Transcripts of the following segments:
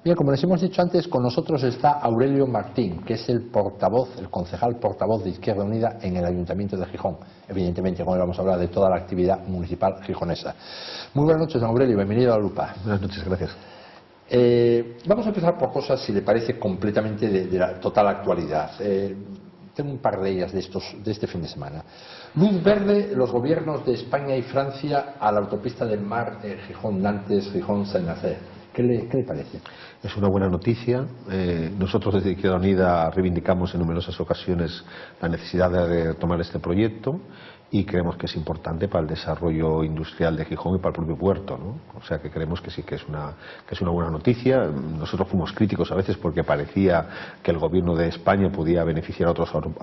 Bien, como les hemos dicho antes, con nosotros está Aurelio Martín, que es el portavoz, el concejal portavoz de Izquierda Unida en el Ayuntamiento de Gijón. Evidentemente, con él vamos a hablar de toda la actividad municipal gijonesa. Muy buenas noches, don Aurelio, bienvenido a La Lupa. Buenas noches, gracias. Vamos a empezar por cosas, si le parece, completamente de la total actualidad. Tengo un par de ellas de este fin de semana. Luz verde, los gobiernos de España y Francia a la autopista del Mar Gijón-Nantes, Gijón-Saint-Nazaire. ¿Qué le parece? Es una buena noticia. Nosotros desde Izquierda Unida reivindicamos en numerosas ocasiones la necesidad de retomar este proyecto y creemos que es importante para el desarrollo industrial de Gijón y para el propio puerto, ¿no? O sea que creemos que sí que es una buena noticia. Nosotros fuimos críticos a veces porque parecía que el gobierno de España podía beneficiar a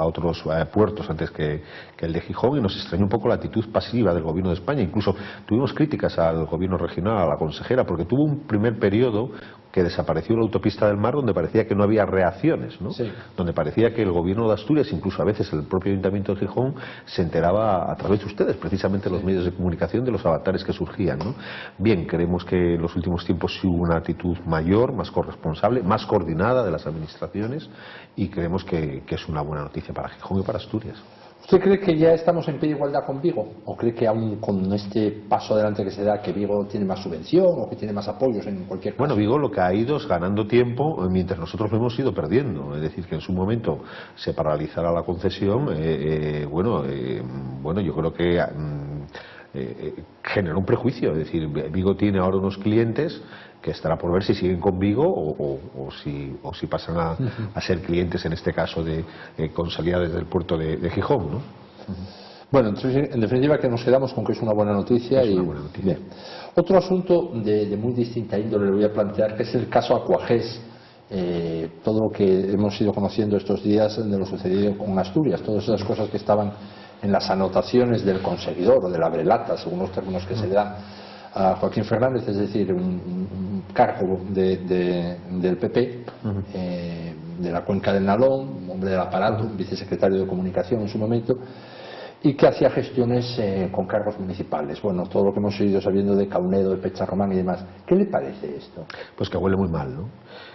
otros puertos antes que el de Gijón, y nos extrañó un poco la actitud pasiva del gobierno de España. Incluso tuvimos críticas al gobierno regional, a la consejera, porque tuvo un primer periodo que desapareció la autopista del Mar, donde parecía que no había reacciones, ¿no? Sí. Donde parecía que el gobierno de Asturias, incluso a veces el propio Ayuntamiento de Gijón, se enteraba a través de ustedes, precisamente los medios de comunicación, de los avatares que surgían, ¿no? Bien, creemos que en los últimos tiempos sí hubo una actitud mayor, más corresponsable, más coordinada de las administraciones, y creemos que es una buena noticia para Gijón y para Asturias. ¿Usted cree que ya estamos en pie de igualdad con Vigo? ¿O cree que aún con este paso adelante que se da, que Vigo tiene más subvención o que tiene más apoyos en cualquier caso? Bueno, Vigo lo que ha ido es ganando tiempo mientras nosotros lo hemos ido perdiendo. Es decir, que en su momento se paralizara la concesión. Bueno, yo creo que generó un prejuicio. Es decir, Vigo tiene ahora unos clientes que estará por ver si siguen con Vigo o si pasan a ser clientes, en este caso, con salida desde el puerto de Gijón, ¿no? Bueno, entonces, en definitiva, que nos quedamos con que es una buena noticia. Es una buena noticia. Bien. Otro asunto de muy distinta índole le voy a plantear, que es el caso Aquagés. Todo lo que hemos ido conociendo estos días de lo sucedido con Asturias, todas esas cosas que estaban en las anotaciones del conseguidor o de la brelata, según los términos que se le dan a Joaquín Fernández, es decir, un cargo del PP, de la cuenca del Nalón, un hombre del aparato, un vicesecretario de Comunicación en su momento, y que hacía gestiones con cargos municipales. Bueno, todo lo que hemos ido sabiendo de Caunedo, de Pecharromán y demás. ¿Qué le parece esto? Pues que huele muy mal, ¿no?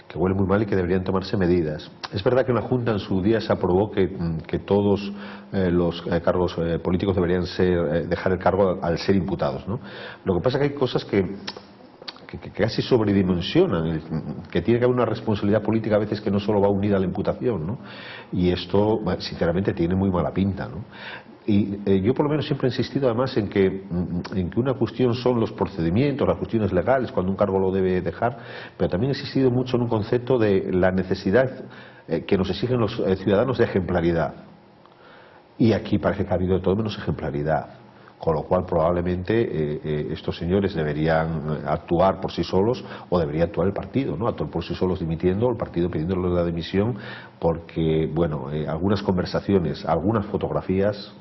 Que huele muy mal y que deberían tomarse medidas. Es verdad que en la Junta en su día se aprobó que todos los cargos políticos deberían dejar el cargo al ser imputados, ¿no? Lo que pasa es que hay cosas que casi sobredimensionan, que tiene que haber una responsabilidad política a veces que no solo va unida a la imputación, ¿no? Y esto, sinceramente, tiene muy mala pinta, ¿no? Y yo por lo menos siempre he insistido además en que una cuestión son los procedimientos, las cuestiones legales, cuando un cargo lo debe dejar, pero también he insistido mucho en un concepto de la necesidad que nos exigen los ciudadanos de ejemplaridad. Y aquí parece que ha habido de todo menos ejemplaridad. Con lo cual probablemente estos señores deberían actuar por sí solos, o debería actuar el partido, ¿no? Actuar por sí solos dimitiendo, el partido pidiéndole la dimisión, porque, bueno, algunas conversaciones, algunas fotografías,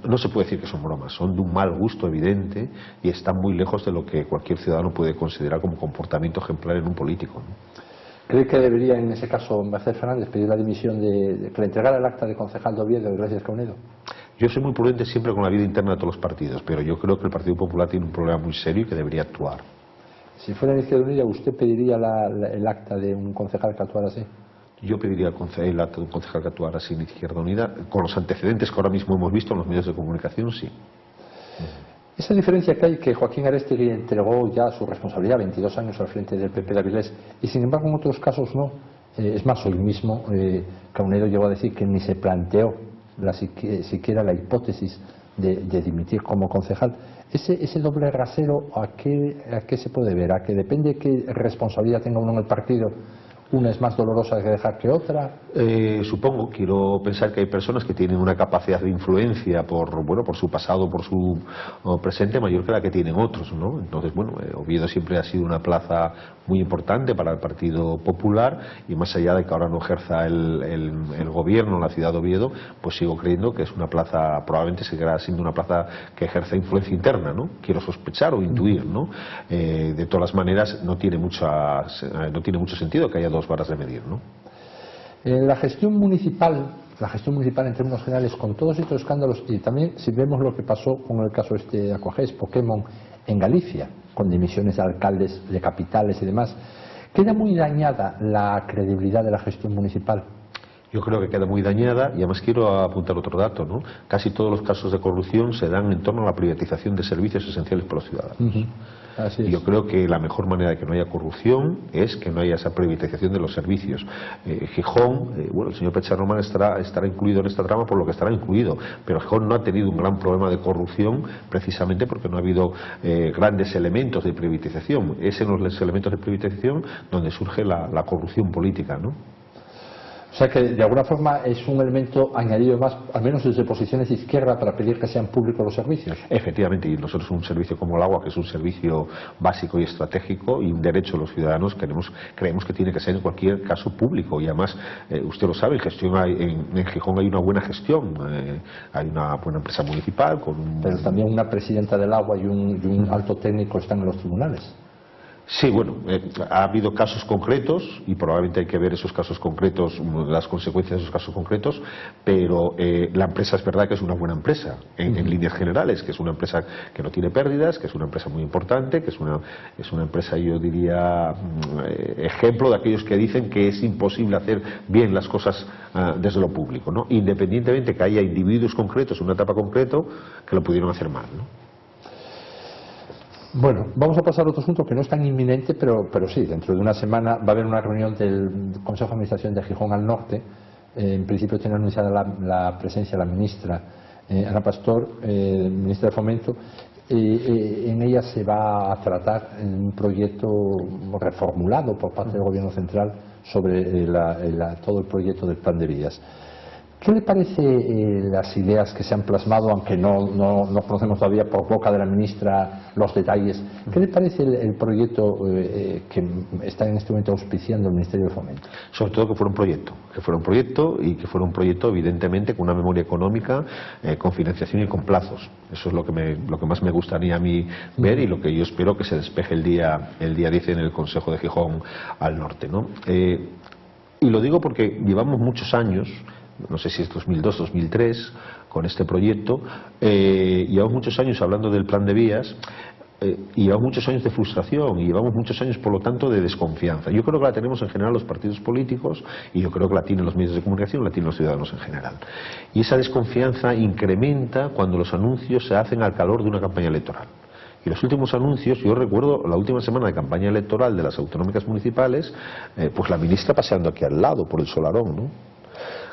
no se puede decir que son bromas, son de un mal gusto evidente y están muy lejos de lo que cualquier ciudadano puede considerar como comportamiento ejemplar en un político, ¿no? ¿Cree que debería, en ese caso, Mercedes Fernández pedir la dimisión que le entregara el acta de concejal de Oviedo, gracias Caunedo? Yo soy muy prudente siempre con la vida interna de todos los partidos, pero yo creo que el Partido Popular tiene un problema muy serio y que debería actuar. Si fuera de Izquierda Unida, ¿usted pediría el acta de un concejal que actuara así? Yo pediría el acta de un concejal que actuara así en Izquierda Unida, con los antecedentes que ahora mismo hemos visto en los medios de comunicación, sí. Esa diferencia que hay, que Joaquín Arestegui entregó ya su responsabilidad 22 años al frente del PP de Avilés, y sin embargo en otros casos no. Es más, hoy mismo Caunedo llegó a decir que ni se planteó siquiera la hipótesis de dimitir como concejal. Ese doble rasero, ¿a qué se puede ver? ¿A que depende qué responsabilidad tenga uno en el partido? ¿Una es más dolorosa de dejar que otra? Supongo, quiero pensar que hay personas que tienen una capacidad de influencia por su pasado, por su presente, mayor que la que tienen otros, ¿no? Entonces, bueno, Oviedo siempre ha sido una plaza muy importante para el Partido Popular, y más allá de que ahora no ejerza el gobierno en la ciudad de Oviedo, pues sigo creyendo que es una plaza, probablemente seguirá siendo una plaza que ejerce influencia interna, ¿no? Quiero sospechar o intuir, ¿no? De todas las maneras, no tiene mucho sentido que haya dos varas de medir, ¿no? La gestión municipal en términos generales, con todos estos escándalos, y también si vemos lo que pasó con el caso de Aquagés, Pokémon, en Galicia, con dimisiones de alcaldes de capitales y demás, ¿Queda muy dañada la credibilidad de la gestión municipal? Yo creo que queda muy dañada y además quiero apuntar otro dato, ¿no? Casi todos los casos de corrupción se dan en torno a la privatización de servicios esenciales para los ciudadanos. Así es. Y yo creo que la mejor manera de que no haya corrupción es que no haya esa privatización de los servicios. Gijón, bueno, el señor Pecharroman estará incluido en esta trama por lo que estará incluido, pero Gijón no ha tenido un gran problema de corrupción precisamente porque no ha habido grandes elementos de privatización. Es en los elementos de privatización donde surge la corrupción política, ¿no? O sea que de alguna forma es un elemento añadido más, al menos desde posiciones de izquierda, para pedir que sean públicos los servicios. Efectivamente, y nosotros un servicio como el agua, que es un servicio básico y estratégico y un derecho de los ciudadanos, creemos que tiene que ser en cualquier caso público. Y además, usted lo sabe, en Gijón hay una buena gestión, hay una buena empresa municipal con Pero también una presidenta del agua y un alto técnico están en los tribunales. Sí, bueno, ha habido casos concretos y probablemente hay que ver esos casos concretos, las consecuencias de esos casos concretos, pero la empresa es verdad que es una buena empresa, en líneas generales, que es una empresa que no tiene pérdidas, que es una empresa muy importante, que es una empresa, yo diría, ejemplo de aquellos que dicen que es imposible hacer bien las cosas desde lo público, ¿no? Independientemente que haya individuos concretos en una etapa concreta que lo pudieron hacer mal, ¿no? Bueno, vamos a pasar a otro asunto que no es tan inminente, pero sí, dentro de una semana va a haber una reunión del Consejo de Administración de Gijón al Norte. En principio tiene anunciada la presencia de la ministra Ana Pastor, ministra de Fomento. En ella se va a tratar un proyecto reformulado por parte del Gobierno Central sobre todo el proyecto del Plan de Vías. ¿Qué le parece las ideas que se han plasmado, aunque no conocemos todavía por boca de la ministra los detalles? ¿Qué le parece el proyecto que está en este momento auspiciando el Ministerio de Fomento? Sobre todo que fuera un proyecto y que fuera un proyecto evidentemente con una memoria económica, con financiación y con plazos. Eso es lo que más me gustaría a mí ver y lo que yo espero que se despeje el día 10 en el Consejo de Gijón al Norte, ¿no? Y lo digo porque llevamos muchos años, no sé si es 2002, 2003, con este proyecto, llevamos muchos años hablando del plan de vías, y llevamos muchos años de frustración y llevamos muchos años, por lo tanto, de desconfianza. Yo creo que la tenemos en general los partidos políticos y yo creo que la tienen los medios de comunicación, la tienen los ciudadanos en general. Y esa desconfianza incrementa cuando los anuncios se hacen al calor de una campaña electoral. Y los últimos anuncios, yo recuerdo la última semana de campaña electoral de las autonómicas municipales, pues la ministra paseando aquí al lado por el Solarón, ¿no?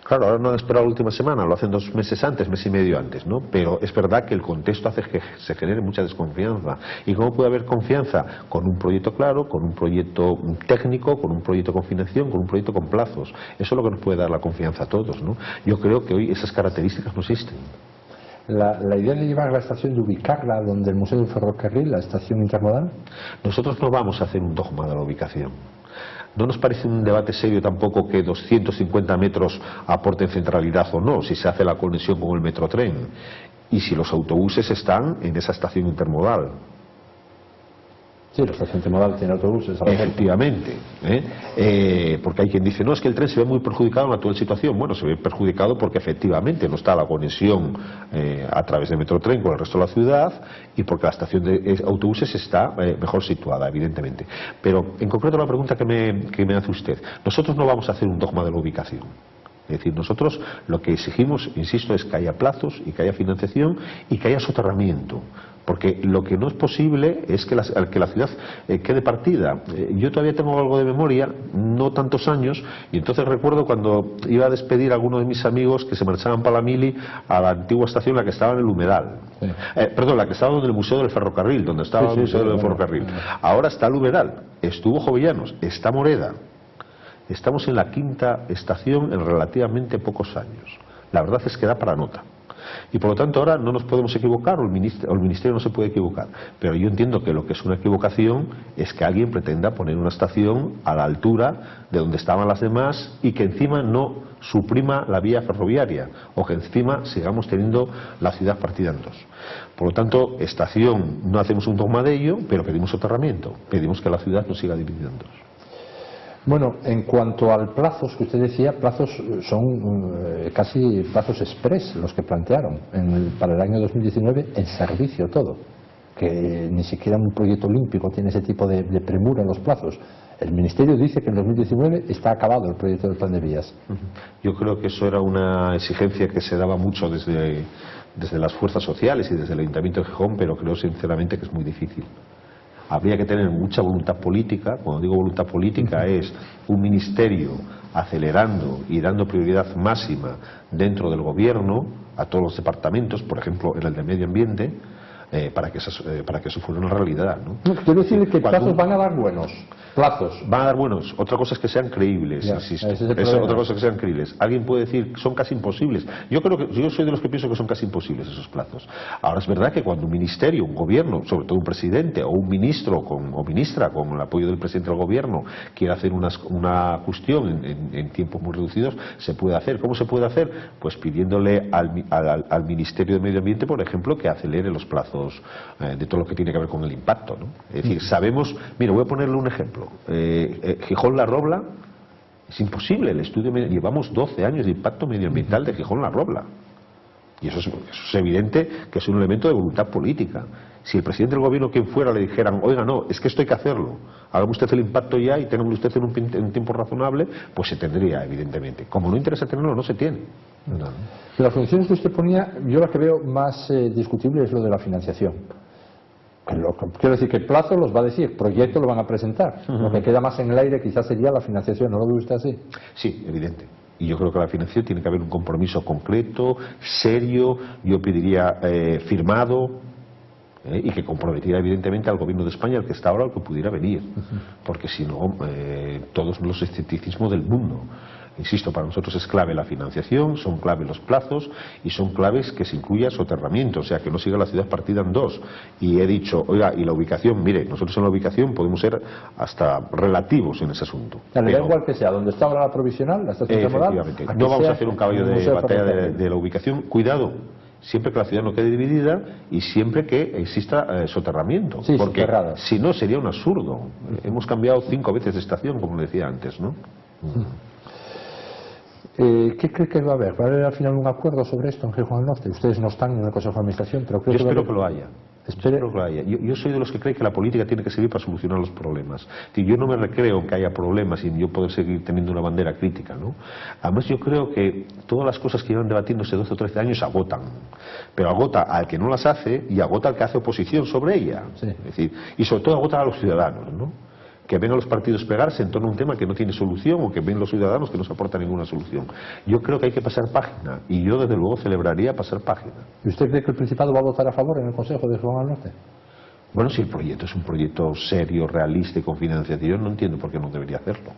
Claro, ahora no han esperado la última semana, lo hacen 2 meses antes, mes y medio antes, ¿no? Pero es verdad que el contexto hace que se genere mucha desconfianza. ¿Y cómo puede haber confianza? Con un proyecto claro, con un proyecto técnico, con un proyecto con financiación, con un proyecto con plazos. Eso es lo que nos puede dar la confianza a todos, ¿no? Yo creo que hoy esas características no existen. La idea de llevar la estación, de ubicarla donde el Museo del Ferrocarril, la estación intermodal. Nosotros no vamos a hacer un dogma de la ubicación. No nos parece un debate serio tampoco que 250 metros aporten centralidad o no, si se hace la conexión con el metrotren y si los autobuses están en esa estación intermodal. Sí, la estación intermodal tiene autobuses. Efectivamente, porque hay quien dice, no, es que el tren se ve muy perjudicado en la actual situación. Bueno, se ve perjudicado porque efectivamente no está la conexión a través de Metrotren con el resto de la ciudad y porque la estación de autobuses está mejor situada, evidentemente. Pero en concreto la pregunta que me hace usted, nosotros no vamos a hacer un dogma de la ubicación. Es decir, nosotros lo que exigimos, insisto, es que haya plazos y que haya financiación y que haya soterramiento. Porque lo que no es posible es que la ciudad quede partida. Yo todavía tengo algo de memoria, no tantos años, y entonces recuerdo cuando iba a despedir a alguno de mis amigos que se marchaban para la Mili a la antigua estación, la que estaba en el Humedal. Sí. Perdón, la que estaba en el Museo del Ferrocarril, donde estaba el Museo del Ferrocarril. Ahora está el Humedal, estuvo Jovellanos, está Moreda. Estamos en la 5ª estación en relativamente pocos años. La verdad es que da para nota. Y por lo tanto ahora no nos podemos equivocar, o el Ministerio no se puede equivocar. Pero yo entiendo que lo que es una equivocación es que alguien pretenda poner una estación a la altura de donde estaban las demás y que encima no suprima la vía ferroviaria o que encima sigamos teniendo la ciudad partida en 2. Por lo tanto, estación, no hacemos un dogma de ello, pero pedimos soterramiento, pedimos que la ciudad no siga dividida en 2. Bueno, en cuanto al plazos que usted decía, plazos son casi plazos express los que plantearon para el año 2019 en servicio todo, que ni siquiera un proyecto olímpico tiene ese tipo de premura en los plazos. El Ministerio dice que en 2019 está acabado el proyecto del plan de vías. Yo creo que eso era una exigencia que se daba mucho desde las fuerzas sociales y desde el Ayuntamiento de Gijón, pero creo sinceramente que es muy difícil. Habría que tener mucha voluntad política. Cuando digo voluntad política es un ministerio acelerando y dando prioridad máxima dentro del gobierno a todos los departamentos, por ejemplo en el de medio ambiente, para que eso fuera una realidad, ¿no? Quiero decir que plazos van a dar buenos. Plazos. Van a dar buenos. Otra cosa es que sean creíbles, Ya, insisto. Otra cosa es que sean creíbles. Alguien puede decir que son casi imposibles. Yo soy de los que pienso que son casi imposibles esos plazos. Ahora es verdad que cuando un ministerio, un gobierno, sobre todo un presidente o un ministro o ministra con el apoyo del presidente del gobierno quiere hacer una cuestión en tiempos muy reducidos, se puede hacer. ¿Cómo se puede hacer? Pues pidiéndole al Ministerio de Medio Ambiente, por ejemplo, que acelere los plazos de todo lo que tiene que ver con el impacto, ¿no? Es decir, sabemos, mira, voy a ponerle un ejemplo. Gijón-La Robla es imposible el estudio. Llevamos 12 años de impacto medioambiental de Gijón-La Robla, y eso es evidente que es un elemento de voluntad política. Si el presidente del gobierno, quien fuera, le dijeran, oiga, no, es que esto hay que hacerlo, haga usted el impacto ya y tenga usted en un tiempo razonable, pues se tendría, evidentemente. Como no interesa tenerlo, no se tiene. No. De las funciones que usted ponía, yo la que veo más discutible es lo de la financiación. Quiero decir que el plazo los va a decir, proyecto lo van a presentar. Lo que queda más en el aire quizás sería la financiación. ¿No lo ve usted así? Sí, evidente. Y yo creo que la financiación tiene que haber un compromiso concreto, serio, yo pediría firmado, y que comprometiera evidentemente al gobierno de España, al que está ahora, al que pudiera venir. Porque si no, todos los escepticismos del mundo. Insisto, para nosotros es clave la financiación, son clave los plazos y son claves que se incluya soterramiento, o sea, que no siga la ciudad partida en dos. Y he dicho, oiga, y la ubicación, mire, nosotros en la ubicación podemos ser hasta relativos en ese asunto. Da igual que sea, donde está ahora la provisional, la estación temporal. No vamos a hacer un caballo de batalla de la ubicación. Cuidado, siempre que la ciudad no quede dividida y siempre que exista soterramiento, sí, porque soterrado. Si no sería un absurdo. Hemos cambiado 5 veces de estación, como decía antes, ¿no? ¿Qué cree que va a haber? ¿Va a haber al final un acuerdo sobre esto en Gijón del Norte? Ustedes no están en el Consejo de Administración, pero creo Yo espero que lo haya. Espero que lo haya. Yo soy de los que cree que la política tiene que servir para solucionar los problemas. Yo no me recreo en que haya problemas y yo poder seguir teniendo una bandera crítica, ¿no? Además, yo creo que todas las cosas que llevan debatiéndose 12 o 13 años agotan. Pero agota al que no las hace y agota al que hace oposición sobre ella. Sí. Es decir, y sobre todo agota a los ciudadanos, ¿no? Que ven a los partidos pegarse en torno a un tema que no tiene solución, o que ven los ciudadanos que no se aporta ninguna solución. Yo creo que hay que pasar página, y yo desde luego celebraría pasar página. ¿Y usted cree que el Principado va a votar a favor en el Consejo de Gijón del Norte? Bueno, si el proyecto es un proyecto serio, realista y con financiación, no entiendo por qué no debería hacerlo.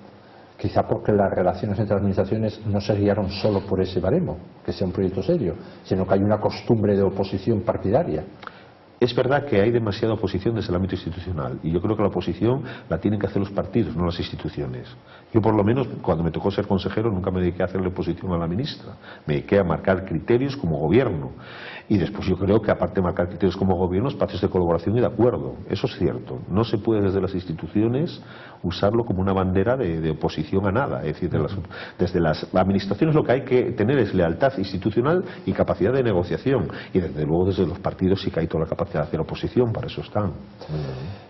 Quizá porque las relaciones entre administraciones no se guiaron solo por ese baremo, que sea un proyecto serio, sino que hay una costumbre de oposición partidaria. Es verdad que hay demasiada oposición desde el ámbito institucional y yo creo que la oposición la tienen que hacer los partidos, no las instituciones. Yo por lo menos cuando me tocó ser consejero nunca me dediqué a hacerle oposición a la ministra, me dediqué a marcar criterios como gobierno y después yo creo que aparte de marcar criterios como gobierno, espacios de colaboración y de acuerdo. Eso es cierto, no se puede desde las instituciones usarlo como una bandera de oposición a nada. Es decir, desde las administraciones lo que hay que tener es lealtad institucional y capacidad de negociación y desde luego desde los partidos sí que hay toda la capacidad de hacer oposición, para eso están.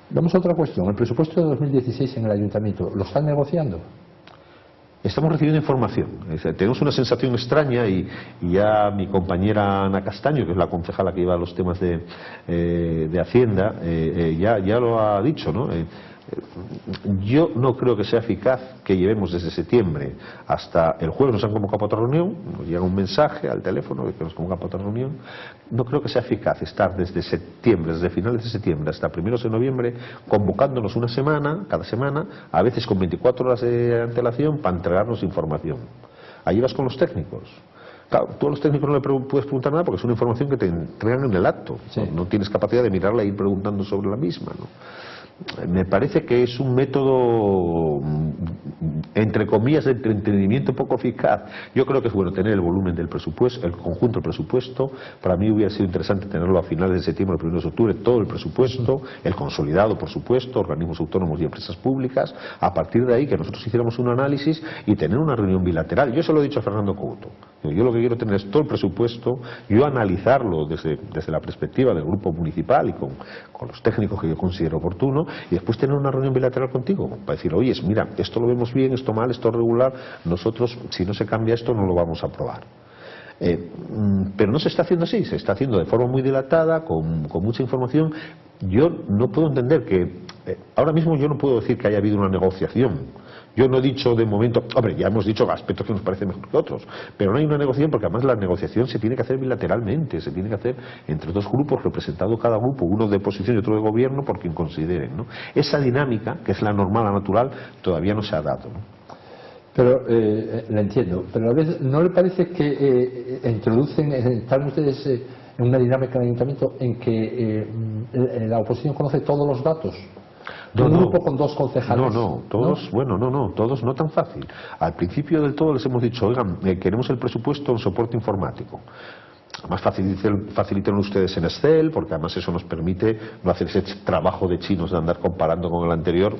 Vamos a otra cuestión, el presupuesto de 2016 en el Ayuntamiento, ¿lo están negociando? Estamos recibiendo información. Tenemos una sensación extraña y ya mi compañera Ana Castaño, que es la concejala que lleva los temas de Hacienda, ya lo ha dicho, ¿no? Yo no creo que sea eficaz que llevemos desde septiembre hasta el jueves, nos han convocado para otra reunión, nos llega un mensaje al teléfono de que nos convocan para otra reunión. No creo que sea eficaz estar desde septiembre, desde finales de septiembre hasta primeros de noviembre, convocándonos una semana, cada semana, a veces con 24 horas de antelación para entregarnos información. Ahí vas con los técnicos. Claro, tú a los técnicos no le puedes preguntar nada porque es una información que te entregan en el acto. Sí. No tienes capacidad de mirarla e ir preguntando sobre la misma, ¿no? Me parece que es un método entre comillas, de entretenimiento poco eficaz. Yo creo que es bueno tener el volumen del presupuesto, el conjunto del presupuesto. Para mí hubiera sido interesante tenerlo a finales de septiembre, el 1 de octubre, todo el presupuesto, el consolidado, por supuesto, organismos autónomos y empresas públicas. A partir de ahí, que nosotros hiciéramos un análisis y tener una reunión bilateral. Yo se lo he dicho a Fernando Couto. Yo lo que quiero tener es todo el presupuesto, yo analizarlo desde la perspectiva del grupo municipal y con los técnicos que yo considero oportuno, y después tener una reunión bilateral contigo para decir, oye, mira, esto lo vemos bien, esto mal, esto regular, nosotros si no se cambia esto no lo vamos a aprobar. Pero no se está haciendo así, se está haciendo de forma muy dilatada, con mucha información. Yo no puedo entender que ahora mismo yo no puedo decir que haya habido una negociación. Yo no he dicho de momento, hombre, ya hemos dicho aspectos que nos parecen mejor que otros, pero no hay una negociación porque además la negociación se tiene que hacer bilateralmente, se tiene que hacer entre dos grupos, representado cada grupo, uno de oposición y otro de gobierno, por quien consideren, ¿no? Esa dinámica, que es la normal, la natural, todavía no se ha dado, ¿no? Pero la entiendo, pero a veces ¿no le parece que están ustedes en una dinámica en el ayuntamiento en que la oposición conoce todos los datos? Un grupo con dos concejales. Todos no tan fácil. Al principio del todo les hemos dicho, oigan, queremos el presupuesto en soporte informático. Además faciliten ustedes en Excel, porque además eso nos permite no hacer ese trabajo de chinos de andar comparando con el anterior.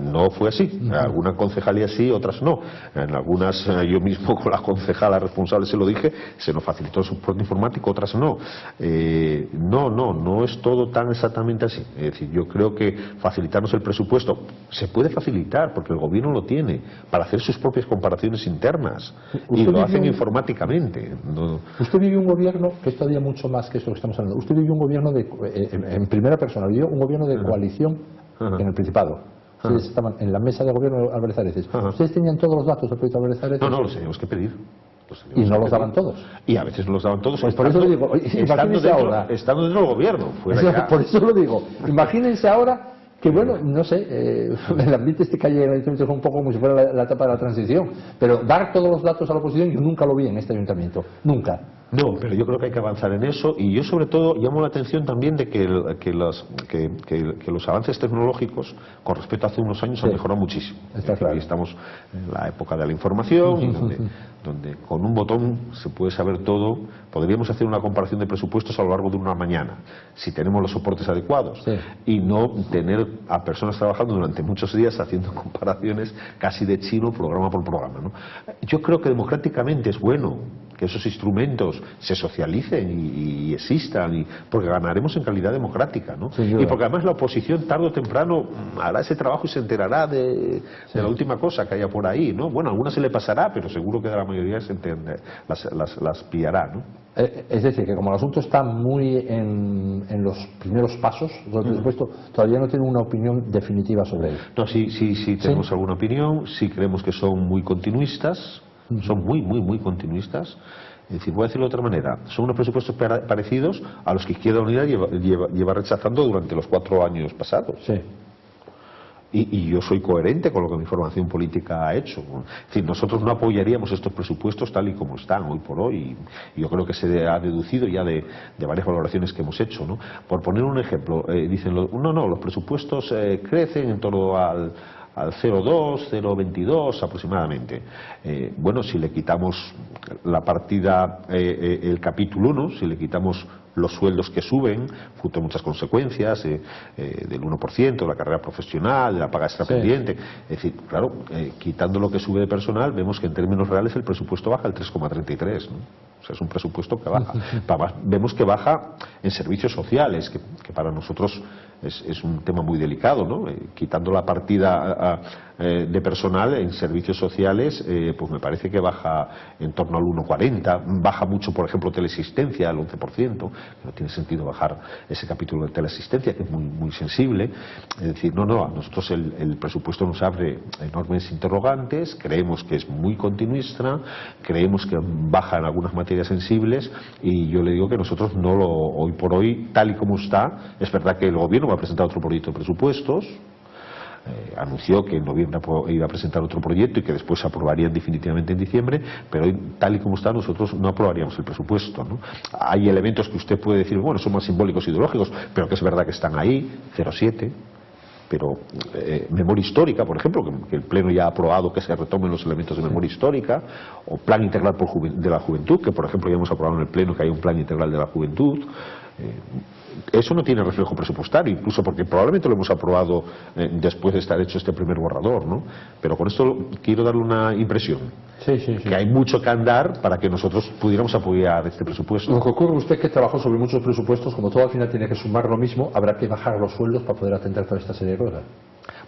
No fue así. Algunas concejalías sí, otras no. En algunas, yo mismo con la concejala responsable se lo dije, se nos facilitó el soporte informático, otras no. No es todo tan exactamente así. Es decir, yo creo que facilitarnos el presupuesto se puede facilitar, porque el gobierno lo tiene, para hacer sus propias comparaciones internas. Y lo hacen informáticamente. Usted vive un gobierno que es todavía mucho más que eso que estamos hablando. Usted vive un gobierno en primera persona, vivió un gobierno de coalición en el Principado. Ustedes estaban en la mesa de gobierno de Álvarez Areces. ¿Ustedes tenían todos los datos del proyecto Álvarez Areces? No, los teníamos que pedir. ¿Y no los daban todos? Y a veces no los daban todos. Pues por eso le digo, imagínense ahora. Estando dentro del gobierno. Por eso lo digo. Imagínense ahora que, bueno, no sé, el ambiente que hay en el ayuntamiento es un poco como si fuera la etapa de la transición. Pero dar todos los datos a la oposición, yo nunca lo vi en este ayuntamiento. Nunca. No, pero yo creo que hay que avanzar en eso, y yo sobre todo llamo la atención también de que los avances tecnológicos con respecto a hace unos años han mejorado muchísimo. Está claro. Aquí estamos en la época de la información, y donde con un botón se puede saber todo. Podríamos hacer una comparación de presupuestos a lo largo de una mañana, si tenemos los soportes adecuados, y no tener a personas trabajando durante muchos días haciendo comparaciones casi de chino programa por programa, ¿no? Yo creo que democráticamente es bueno que esos instrumentos se socialicen y existan, porque ganaremos en calidad democrática, ¿no? Y porque además la oposición tarde o temprano hará ese trabajo y se enterará de la última cosa que haya por ahí, ¿no? Bueno, a alguna se le pasará, pero seguro que de la mayoría se las pillará, ¿no? Es decir, que como el asunto está muy en los primeros pasos del presupuesto, todavía no tiene una opinión definitiva sobre él. No, sí tenemos alguna opinión, sí creemos que son muy continuistas. Son muy continuistas. Es decir, voy a decirlo de otra manera, son unos presupuestos parecidos a los que Izquierda Unida lleva rechazando durante los 4 años pasados. Sí. Y yo soy coherente con lo que mi formación política ha hecho. Es decir, nosotros no apoyaríamos estos presupuestos tal y como están hoy por hoy, y yo creo que se ha deducido ya de varias valoraciones que hemos hecho, ¿no? Por poner un ejemplo, dicen, los presupuestos crecen en torno al 0,2, 0,22 aproximadamente. Bueno, si le quitamos la partida, el capítulo 1, si le quitamos los sueldos que suben, fruto de muchas consecuencias, del 1%, de la carrera profesional, de la paga extra pendiente, es decir, claro, quitando lo que sube de personal, vemos que en términos reales el presupuesto baja el 3,33, ¿no? O sea, es un presupuesto que baja. Vemos que baja en servicios sociales, que para nosotros es un tema muy delicado, ¿no? Quitando la partida de personal en servicios sociales, pues me parece que baja en torno al 1,40. Baja mucho, por ejemplo, teleasistencia, al 11%, que no tiene sentido bajar ese capítulo de teleasistencia, que es muy sensible. Es decir, a nosotros el presupuesto nos abre enormes interrogantes, creemos que es muy continuista, creemos que baja en algunas materias sensibles, y yo le digo que nosotros hoy por hoy, tal y como está, es verdad que el gobierno va a presentar otro proyecto de presupuestos, anunció que en noviembre iba a presentar otro proyecto y que después se aprobarían definitivamente en diciembre, pero hoy, tal y como está, nosotros no aprobaríamos el presupuesto, ¿no? Hay elementos que usted puede decir, bueno, son más simbólicos, ideológicos, pero que es verdad que están ahí, 0,7, pero memoria histórica, por ejemplo, que el Pleno ya ha aprobado que se retomen los elementos de memoria histórica, o plan integral de la juventud, que por ejemplo ya hemos aprobado en el Pleno que hay un plan integral de la juventud. Eso no tiene reflejo presupuestario, incluso porque probablemente lo hemos aprobado después de estar hecho este primer borrador, ¿no? Pero con esto quiero darle una impresión, que hay mucho que andar para que nosotros pudiéramos apoyar este presupuesto. Lo que ocurre, usted que trabajó sobre muchos presupuestos, como todo al final tiene que sumar lo mismo, habrá que bajar los sueldos para poder atender toda esta serie de cosas.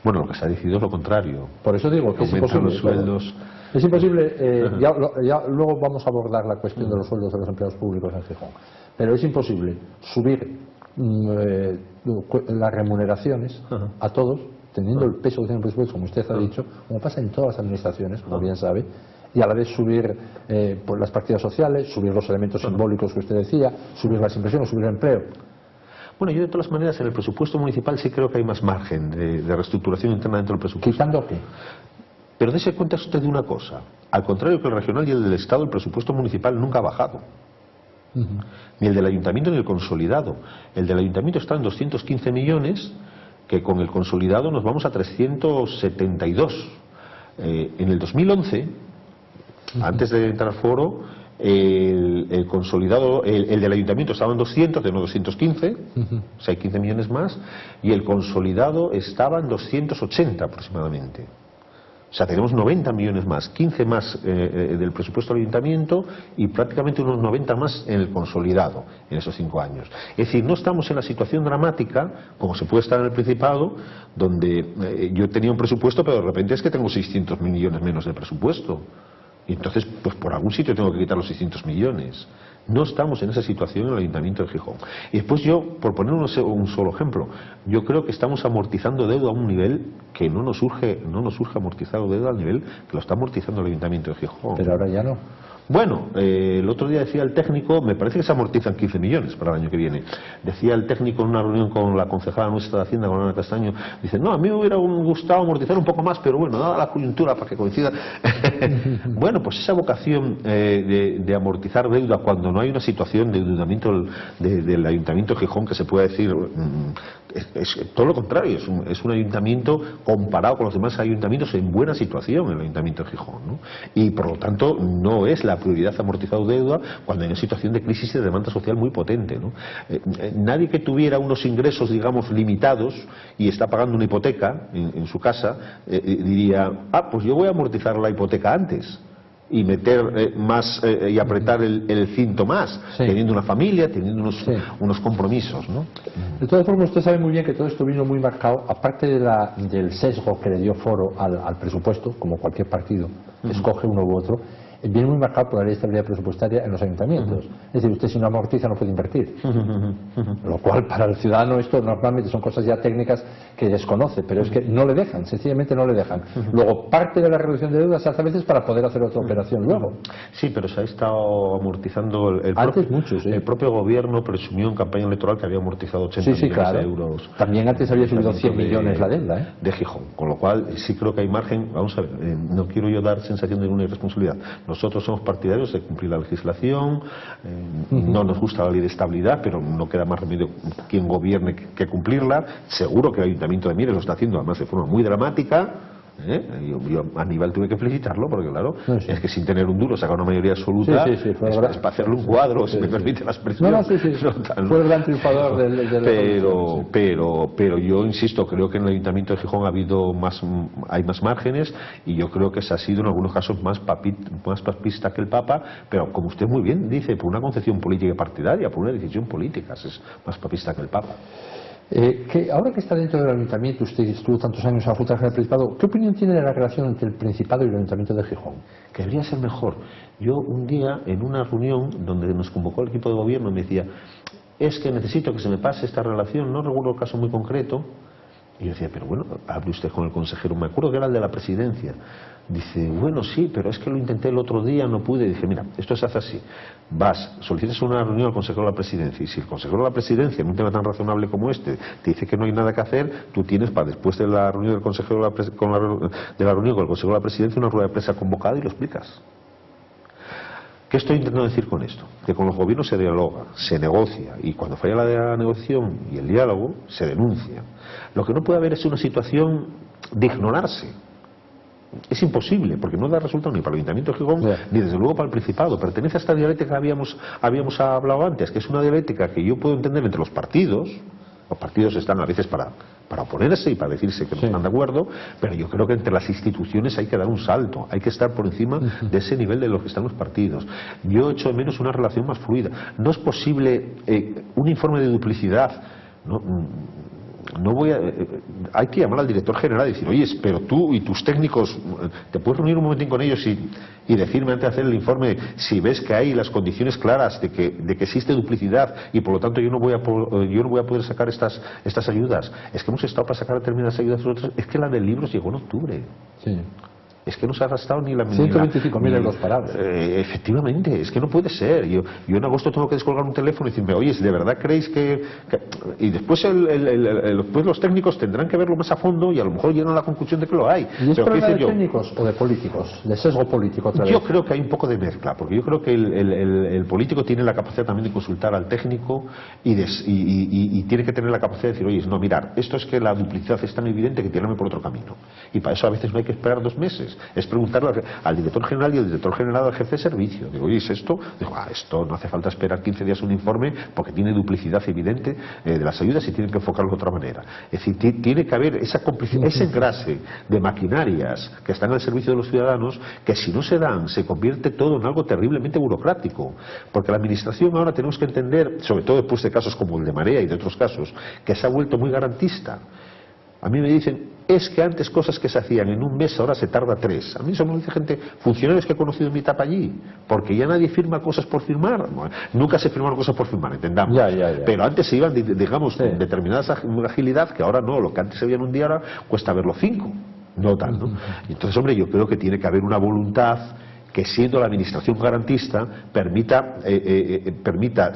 Bueno, lo que se ha decidido es lo contrario. Por eso digo que es imposible. Los sueldos. Es imposible, ya luego vamos a abordar la cuestión de los sueldos de los empleados públicos en Gijón, pero es imposible subir las remuneraciones a todos, teniendo el peso que tiene el presupuesto, como usted ha dicho, como pasa en todas las administraciones, como bien sabe, y a la vez subir pues las partidas sociales, subir los elementos simbólicos que usted decía, subir las inversiones, subir el empleo. Bueno, yo de todas maneras en el presupuesto municipal sí creo que hay más margen de reestructuración interna dentro del presupuesto. ¿Quitando qué? Pero dése cuenta usted de una cosa, al contrario que el regional y el del Estado, el presupuesto municipal nunca ha bajado. Ni el del ayuntamiento ni el consolidado. El del ayuntamiento está en 215 millones, que con el consolidado nos vamos a 372. En el 2011, antes de entrar foro, el consolidado, el del ayuntamiento estaba en 200, de no 215, o sea, hay 15 millones más, y el consolidado estaba en 280 aproximadamente. O sea, tenemos 90 millones más, 15 más del presupuesto del ayuntamiento y prácticamente unos 90 más en el consolidado en esos 5 años. Es decir, no estamos en la situación dramática, como se puede estar en el Principado, donde yo tenía un presupuesto, pero de repente es que tengo 600 millones menos de presupuesto. Y entonces, pues por algún sitio tengo que quitar los 600 millones. No estamos en esa situación en el Ayuntamiento de Gijón. Y después yo, por poner un solo ejemplo, yo creo que estamos amortizando deuda a un nivel que no nos surge amortizar deuda al nivel que lo está amortizando el Ayuntamiento de Gijón. Pero ahora ya no. Bueno, el otro día decía el técnico, me parece que se amortizan 15 millones para el año que viene. Decía el técnico en una reunión con la concejala nuestra de Hacienda, con Ana Castaño, dice, no, a mí me hubiera gustado amortizar un poco más, pero bueno, dada la coyuntura para que coincida. Bueno, pues esa vocación de amortizar deuda cuando no hay una situación de endeudamiento del Ayuntamiento de Gijón que se pueda decir, es todo lo contrario, es un ayuntamiento comparado con los demás ayuntamientos en buena situación, el Ayuntamiento de Gijón, ¿no? Y por lo tanto no es la prioridad amortizar deuda cuando hay una situación de crisis y de demanda social muy potente, ¿no? Nadie que tuviera unos ingresos, digamos, limitados y está pagando una hipoteca en su casa, diría, pues yo voy a amortizar la hipoteca antes y meter más y apretar el cinto más, teniendo una familia, teniendo unos compromisos, ¿no? De todas formas, usted sabe muy bien que todo esto vino muy marcado, aparte del sesgo que le dio Foro al presupuesto, como cualquier partido escoge uno u otro, viene muy marcado por la ley de estabilidad presupuestaria en los ayuntamientos. Es decir, usted si no amortiza no puede invertir. Lo cual para el ciudadano esto normalmente son cosas ya técnicas que desconoce, pero es que no le dejan, sencillamente no le dejan. Luego, parte de la reducción de deuda se hace a veces para poder hacer otra operación luego. Sí, pero se ha estado amortizando el propio gobierno presumió en campaña electoral que había amortizado 80 millones de euros. También antes había subido 100 millones la deuda, de Gijón, con lo cual sí creo que hay margen. Vamos a ver, no quiero yo dar sensación de ninguna irresponsabilidad. Nosotros somos partidarios de cumplir la legislación, no nos gusta la ley de estabilidad, pero no queda más remedio quien gobierne que cumplirla. Seguro que el Ayuntamiento de Mieres lo está haciendo además de forma muy dramática. Yo a Aníbal tuve que felicitarlo porque claro, es que sin tener un duro sacar una mayoría absoluta es para hacerle un cuadro, si me permite la expresión. Fue el gran triunfador pero yo insisto, creo que en el Ayuntamiento de Gijón hay más márgenes y yo creo que se ha sido en algunos casos más papista que el Papa, pero como usted muy bien dice, por una concepción política y partidaria, por una decisión política, es más papista que el Papa. Ahora que está dentro del Ayuntamiento, usted estuvo tantos años en la Junta General del Principado, ¿qué opinión tiene de la relación entre el Principado y el Ayuntamiento de Gijón? Que debería ser mejor. Yo un día, en una reunión donde nos convocó el equipo de gobierno, me decía, es que necesito que se me pase esta relación, no recuerdo el caso muy concreto, y yo decía, pero bueno, hable usted con el consejero, me acuerdo que era el de la presidencia. Dice, bueno, sí, pero es que lo intenté el otro día, no pude. Dije, mira, esto se hace así. Vas, solicitas una reunión al consejero de la presidencia y si el consejero de la presidencia, en un tema tan razonable como este, te dice que no hay nada que hacer, tú tienes para después de la reunión del consejero de la reunión con el consejero de la presidencia una rueda de prensa convocada y lo explicas. ¿Qué estoy intentando decir con esto? Que con los gobiernos se dialoga, se negocia, y cuando falla la negociación y el diálogo, se denuncia. Lo que no puede haber es una situación de ignorarse. Es imposible, porque no da resultado ni para el Ayuntamiento de Gijón, ni desde luego para el Principado. Pertenece a esta dialéctica que habíamos hablado antes, que es una dialéctica que yo puedo entender entre los partidos. Los partidos están a veces para oponerse y para decirse que no están de acuerdo, pero yo creo que entre las instituciones hay que dar un salto, hay que estar por encima de ese nivel de los que están los partidos. Yo echo de menos una relación más fluida. No es posible un informe de duplicidad. No voy a, hay que llamar al director general y decir, oye, pero tú y tus técnicos, ¿te puedes reunir un momentín con ellos y decirme antes de hacer el informe si ves que hay las condiciones claras de que existe duplicidad y por lo tanto yo no voy a poder sacar estas ayudas? Es que hemos estado para sacar determinadas ayudas nosotros, es que la del libro llegó en octubre. Sí. Es que no se ha gastado ni la 125.000 euros parados. Efectivamente, es que no puede ser. Yo en agosto tengo que descolgar un teléfono y decirme, oye, ¿de verdad creéis que...? Y después después los técnicos tendrán que verlo más a fondo y a lo mejor llegan a la conclusión de que lo hay. ¿Y es problema de técnicos o de políticos? ¿De sesgo político otra vez? Yo creo que hay un poco de mezcla, porque yo creo que el político tiene la capacidad también de consultar al técnico y tiene que tener la capacidad de decir, oye, no, mirar, esto es que la duplicidad es tan evidente que tirarme por otro camino. Y para eso a veces no hay que esperar 2 meses. Es preguntarle al director general y el director general al jefe de servicio. Digo, oye, ¿es esto? Digo, esto no hace falta esperar 15 días un informe porque tiene duplicidad evidente de las ayudas y tienen que enfocarlo de otra manera. Es decir, tiene que haber esa complicidad, ese engrase de maquinarias que están al servicio de los ciudadanos, que si no se dan, se convierte todo en algo terriblemente burocrático. Porque la administración ahora tenemos que entender, sobre todo después de casos como el de Marea y de otros casos, que se ha vuelto muy garantista. A mí me dicen, es que antes cosas que se hacían en un mes ahora se tarda 3. A mí eso me lo dice gente, funcionarios que he conocido en mi etapa allí, porque ya nadie firma cosas por firmar. Nunca se firmaron cosas por firmar, entendamos. Ya. Pero antes se iban, digamos, con determinada agilidad, que ahora no. Lo que antes se veía en un día ahora cuesta verlo 5. No tal, ¿no? Entonces, hombre, yo creo que tiene que haber una voluntad que, siendo la administración garantista, permita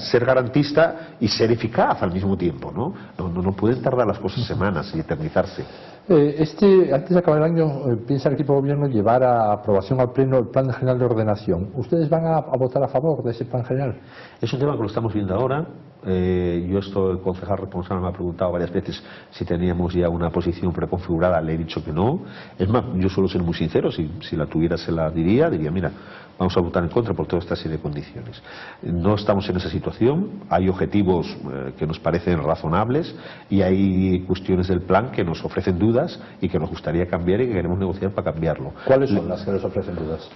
ser garantista y ser eficaz al mismo tiempo, ¿no? No pueden tardar las cosas semanas y eternizarse. Antes de acabar el año, piensa el equipo de gobierno llevar a aprobación al Pleno el Plan General de Ordenación. ¿Ustedes van a votar a favor de ese Plan General? Es un tema que lo estamos viendo ahora. El concejal responsable me ha preguntado varias veces si teníamos ya una posición preconfigurada. Le he dicho que no. Es más, yo suelo ser muy sincero. Si la tuviera, se la diría. Diría, mira, vamos a votar en contra por toda esta serie de condiciones. No estamos en esa situación. Hay objetivos que nos parecen razonables y hay cuestiones del plan que nos ofrecen dudas y que nos gustaría cambiar y que queremos negociar para cambiarlo. ¿Cuáles son las que les ofrecen dudas?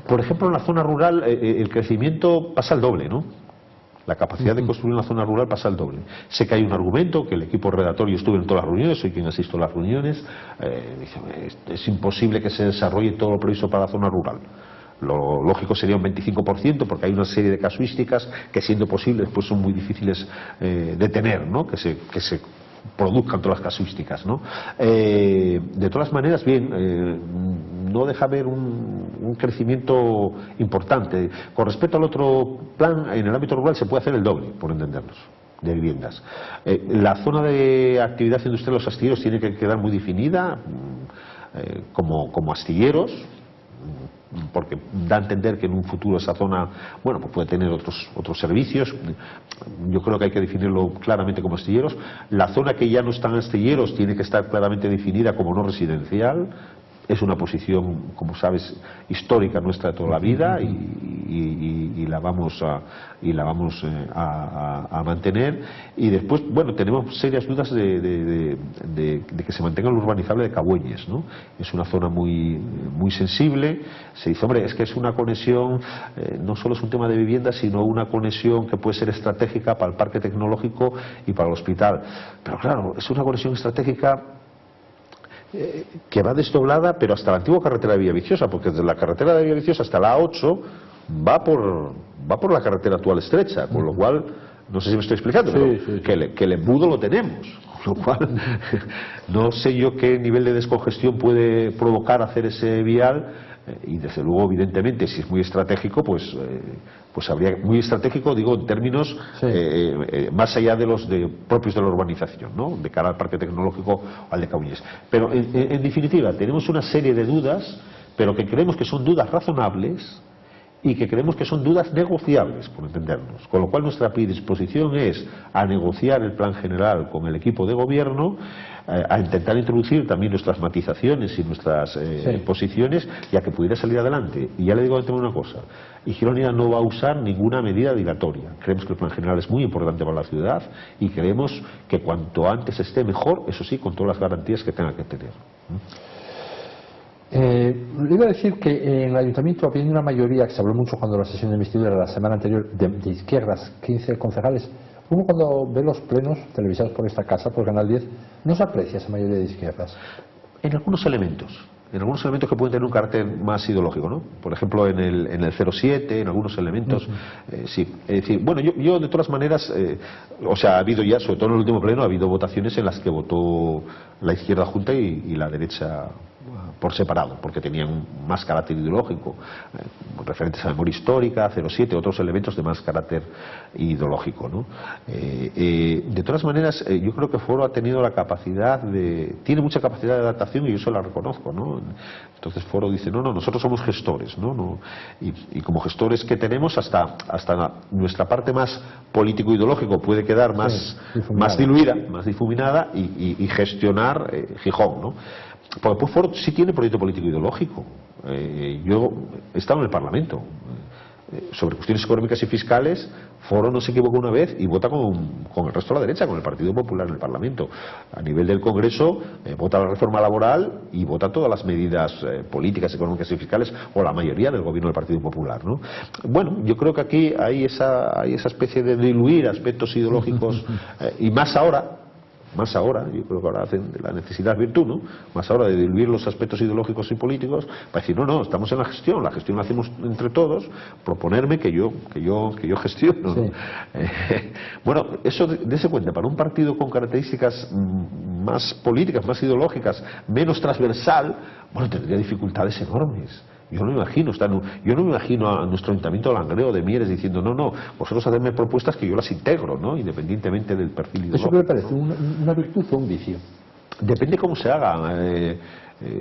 Por ejemplo, en la zona rural el crecimiento pasa al doble, ¿no? La capacidad de construir una zona rural pasa al doble. Sé que hay un argumento, que el equipo redactor, yo estuve en todas las reuniones, soy quien asisto a las reuniones, es imposible que se desarrolle todo lo previsto para la zona rural. Lo lógico sería un 25%, porque hay una serie de casuísticas que, siendo posibles, pues son muy difíciles de tener, ¿no? Que se produzcan todas las casuísticas, ¿no? De todas maneras, bien, no deja haber un crecimiento importante. Con respecto al otro plan, en el ámbito rural se puede hacer el doble, por entendernos, de viviendas. La zona de actividad industrial de los astilleros tiene que quedar muy definida como astilleros, porque da a entender que en un futuro esa zona, bueno, pues puede tener otros servicios. Yo creo que hay que definirlo claramente como astilleros. La zona que ya no están astilleros tiene que estar claramente definida como no residencial. Es una posición, como sabes, histórica nuestra de toda la vida y la vamos a mantener. Y después, bueno, tenemos serias dudas de que se mantenga el urbanizable de Cabueñes, ¿no? Es una zona muy sensible. Se dice, hombre, es que es una conexión, no solo es un tema de vivienda, sino una conexión que puede ser estratégica para el parque tecnológico y para el hospital. Pero claro, es una conexión estratégica que va desdoblada, pero hasta la antigua carretera de Villaviciosa, porque desde la carretera de Villaviciosa hasta la A8 va por la carretera actual estrecha, con lo cual, no sé si me estoy explicando, pero que el embudo lo tenemos, con lo cual no sé yo qué nivel de descongestión puede provocar hacer ese vial. Y desde luego, evidentemente, si es muy estratégico, pues habría, muy estratégico, digo, en términos más allá de los propios de la urbanización, ¿no? De cara al parque tecnológico o al de Cabueñes. Pero en definitiva, tenemos una serie de dudas, pero que creemos que son dudas razonables y que creemos que son dudas negociables, por entendernos. Con lo cual nuestra predisposición es a negociar el plan general con el equipo de gobierno, a intentar introducir también nuestras matizaciones y nuestras posiciones, y a que pudiera salir adelante. Y ya le digo antes una cosa, Izquierda Unida no va a usar ninguna medida dilatoria. Creemos que el plan general es muy importante para la ciudad y creemos que cuanto antes esté mejor, eso sí, con todas las garantías que tenga que tener. Le iba a decir que en el ayuntamiento había una mayoría, que se habló mucho cuando la sesión de investidura la semana anterior, de izquierdas, 15 concejales. Uno cuando ve los plenos televisados por esta casa, por Canal 10, no se aprecia esa mayoría de izquierdas. En algunos elementos que pueden tener un carácter más ideológico, ¿no? Por ejemplo, en el 07, en algunos elementos, sí. Es decir, bueno, yo de todas maneras, o sea, ha habido ya, sobre todo en el último pleno, ha habido votaciones en las que votó la izquierda junta y la derecha por separado, porque tenían más carácter ideológico, referentes a la memoria histórica, 07, otros elementos de más carácter ideológico, ¿no? De todas maneras, yo creo que Foro ha tenido la capacidad tiene mucha capacidad de adaptación y yo se la reconozco, ¿no? Entonces Foro dice, no, nosotros somos gestores, ¿no? Y como gestores que tenemos, hasta nuestra parte más político-ideológico puede quedar más diluida, más difuminada y gestionar Gijón, ¿no? Porque pues Foro sí tiene proyecto político ideológico. Yo he estado en el Parlamento sobre cuestiones económicas y fiscales. Foro no se equivoca una vez y vota con el resto de la derecha, con el Partido Popular en el Parlamento. A nivel del Congreso vota la reforma laboral y vota todas las medidas políticas, económicas y fiscales, o la mayoría del gobierno del Partido Popular, ¿no? Bueno, yo creo que aquí hay esa especie de diluir aspectos ideológicos y más ahora, yo creo que ahora hacen de la necesidad virtud, ¿no? Más ahora de diluir los aspectos ideológicos y políticos, para decir, no, estamos en la gestión la hacemos entre todos, proponerme que yo gestiono, ¿no? Bueno, eso, dése cuenta, para un partido con características más políticas, más ideológicas, menos transversal, bueno, tendría dificultades enormes. Yo no me imagino a nuestro ayuntamiento de Langreo, de Mieres, diciendo, no, vosotros hacedme propuestas que yo las integro, ¿no? Independientemente del perfil ideológico. ¿Eso qué le parece? ¿Una virtud o un vicio? Depende cómo se haga.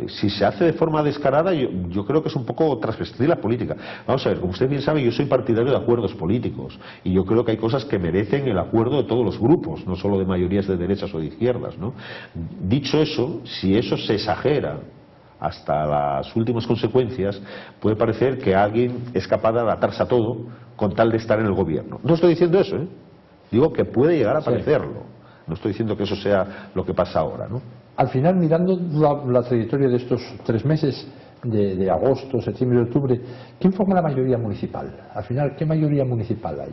Si se hace de forma descarada, yo creo que es un poco transvestir la política. Vamos a ver, como usted bien sabe, yo soy partidario de acuerdos políticos y yo creo que hay cosas que merecen el acuerdo de todos los grupos, no solo de mayorías de derechas o de izquierdas, ¿no? Dicho eso, si eso se exagera hasta las últimas consecuencias, puede parecer que alguien es capaz de adaptarse a todo con tal de estar en el gobierno. No estoy diciendo eso, digo que puede llegar a parecerlo. No estoy diciendo que eso sea lo que pasa ahora, ¿no? Al final, mirando la trayectoria de estos 3 meses, de agosto, septiembre y octubre, ¿quién forma la mayoría municipal? Al final, ¿qué mayoría municipal hay?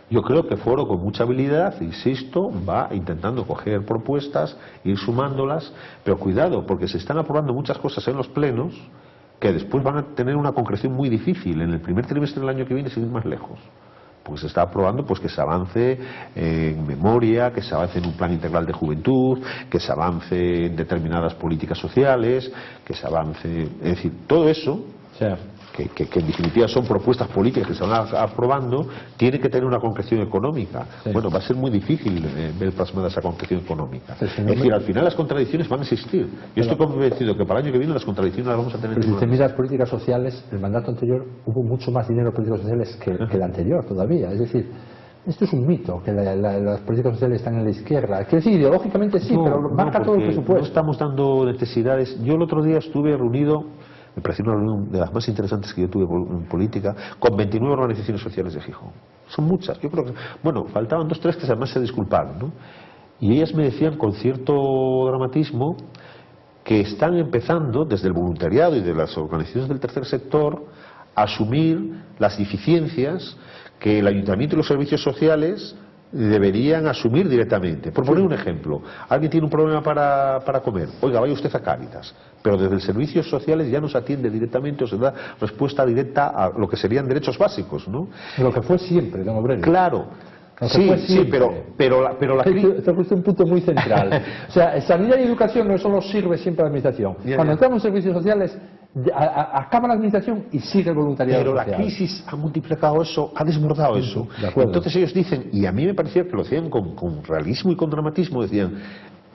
Yo creo que Foro, con mucha habilidad, insisto, va intentando coger propuestas, ir sumándolas, pero cuidado, porque se están aprobando muchas cosas en los plenos que después van a tener una concreción muy difícil en el primer trimestre del año que viene, sin ir más lejos. Porque se está aprobando pues que se avance en memoria, que se avance en un plan integral de juventud, que se avance en determinadas políticas sociales, que se avance, es decir, todo eso, que en definitiva son propuestas políticas que se van aprobando, tiene que tener una concreción económica. Bueno, va a ser muy difícil ver plasmada esa concreción económica. Es decir, al final las contradicciones van a existir. Yo estoy convencido que para el año que viene las contradicciones las vamos a tener. Pero si usted mira las políticas sociales, el mandato anterior hubo mucho más dinero en políticas sociales que el anterior todavía. Es decir, esto es un mito, que las políticas sociales están en la izquierda. Quiero decir, ideológicamente sí, pero marca todo el presupuesto. No estamos dando necesidades. Yo el otro día estuve reunido, me pareció una reunión de las más interesantes que yo tuve en política, con 29 organizaciones sociales de Gijón. Son muchas. Yo creo que, bueno, faltaban 2 o 3 que además se disculparon, ¿no? Y ellas me decían con cierto dramatismo que están empezando, desde el voluntariado y de las organizaciones del tercer sector, a asumir las deficiencias que el ayuntamiento y los servicios sociales deberían asumir directamente. Por poner un ejemplo, alguien tiene un problema para comer, oiga, vaya usted a Cáritas, pero desde los servicios sociales ya no se atiende directamente o se da respuesta directa a lo que serían derechos básicos, ¿no? Lo que fue siempre, don Obrero. Claro. Sí, pero la crisis... Esto es un punto muy central. O sea, sanidad y educación no solo sirve siempre a la administración. Cuando entramos en servicios sociales, acaba la administración y sigue el voluntariado social. Pero la crisis ha multiplicado eso, ha desbordado eso. Entonces ellos dicen, y a mí me parecía que lo decían con realismo y con dramatismo, decían,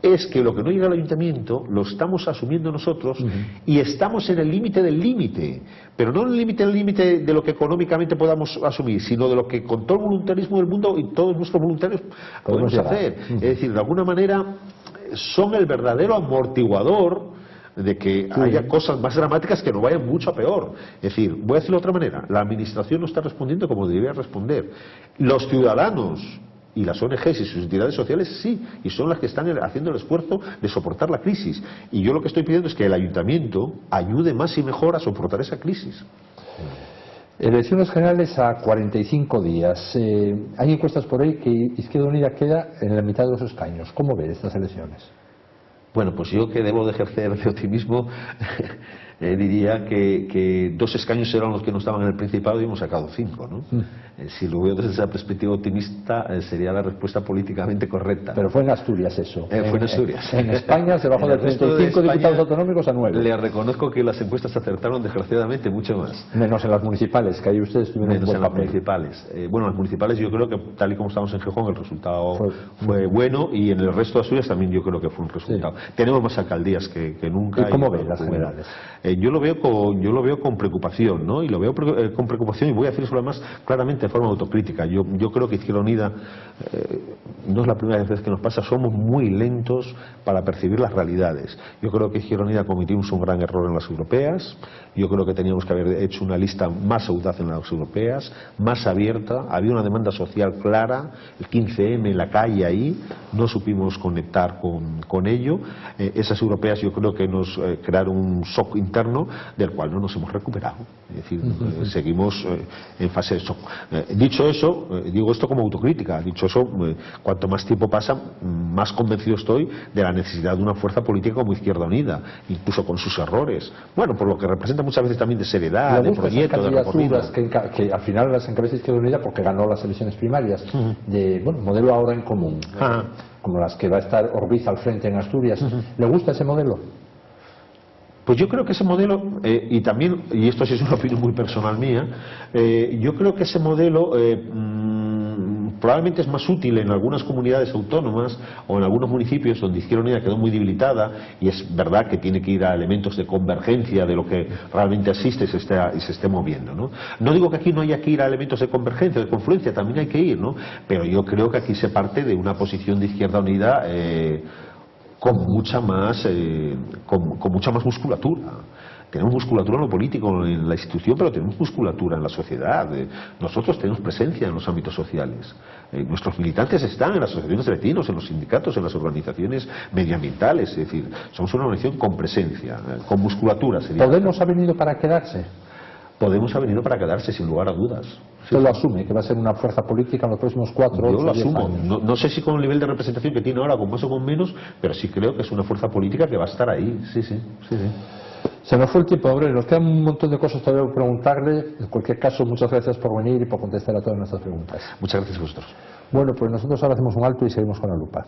es que lo que no llega al ayuntamiento lo estamos asumiendo nosotros y estamos en el límite del límite, pero no en el límite de lo que económicamente podamos asumir, sino de lo que con todo el voluntarismo del mundo y todos nuestros voluntarios podemos hacer. Es decir, de alguna manera son el verdadero amortiguador de que haya cosas más dramáticas que no vayan mucho a peor. Es decir, voy a decirlo de otra manera, la administración no está respondiendo como debería responder. Los ciudadanos y las ONGs y sus entidades sociales sí, y son las que están haciendo el esfuerzo de soportar la crisis. Y yo lo que estoy pidiendo es que el ayuntamiento ayude más y mejor a soportar esa crisis. Elecciones generales a 45 días. Hay encuestas por ahí que Izquierda Unida queda en la mitad de los escaños. ¿Cómo ve estas elecciones? Bueno, pues yo, que debo de ejercer de optimismo, diría que 2 escaños eran los que no estaban en el Principado y hemos sacado 5, ¿no? Si lo veo desde esa perspectiva optimista, sería la respuesta políticamente correcta. Pero fue en Asturias eso. Fue en Asturias. En España se bajó de 35 diputados autonómicos a 9. Le reconozco que las encuestas acertaron desgraciadamente mucho más. Menos en las municipales, que ahí ustedes tuvieron un buen papel. Municipales. Bueno, las municipales yo creo que, tal y como estamos en Gijón, el resultado fue bueno, y en el resto de Asturias también yo creo que fue un resultado. Sí. Tenemos más alcaldías que nunca. ¿Y cómo ven las generales? Yo lo veo con preocupación, ¿no? Y lo veo con preocupación, y voy a decirlo además claramente de forma autocrítica. Yo creo que Izquierda Unida, no es la primera vez que nos pasa, somos muy lentos para percibir las realidades. Yo creo que Izquierda Unida cometimos un gran error en las europeas. Yo creo que teníamos que haber hecho una lista más audaz en las europeas, más abierta. Había una demanda social clara, el 15M en la calle ahí, no supimos conectar con ello. Esas europeas yo creo que nos crearon un shock interno del cual no nos hemos recuperado. Es decir, seguimos en fase de shock. Dicho eso, digo esto como autocrítica. Dicho eso, cuanto más tiempo pasa, más convencido estoy de la necesidad de una fuerza política como Izquierda Unida, incluso con sus errores. Bueno, por lo que representa muchas veces también de seriedad, de proyecto, de recorrido. Que al final las encabeza Izquierda Unida porque ganó las elecciones primarias, de modelo ahora en común, como las que va a estar Orbiz al frente en Asturias. ¿Le gusta ese modelo? Pues yo creo que ese modelo, y también, y esto sí es una opinión muy personal mía, yo creo que ese modelo probablemente es más útil en algunas comunidades autónomas o en algunos municipios donde Izquierda Unida quedó muy debilitada, y es verdad que tiene que ir a elementos de convergencia de lo que realmente existe y se esté moviendo, ¿no? No digo que aquí no haya que ir a elementos de convergencia, de confluencia, también hay que ir, ¿no? Pero yo creo que aquí se parte de una posición de Izquierda Unida con mucha más musculatura. Tenemos musculatura en lo político, en la institución, pero tenemos musculatura en la sociedad. Nosotros tenemos presencia en los ámbitos sociales. Nuestros militantes están en las asociaciones de vecinos, en los sindicatos, en las organizaciones medioambientales. Es decir, somos una organización con presencia, con musculatura. ¿Podemos ha venido para quedarse? Podemos ha venido para quedarse, sin lugar a dudas. ¿Usted lo asume, que va a ser una fuerza política en los próximos 4 o 8 años? Yo lo asumo. No sé si con el nivel de representación que tiene ahora, con más o con menos, pero sí creo que es una fuerza política que va a estar ahí. Sí. Se nos fue el tiempo, Aurelio. Nos quedan un montón de cosas todavía por preguntarle. En cualquier caso, muchas gracias por venir y por contestar a todas nuestras preguntas. Muchas gracias a vosotros. Bueno, pues nosotros ahora hacemos un alto y seguimos con la lupa.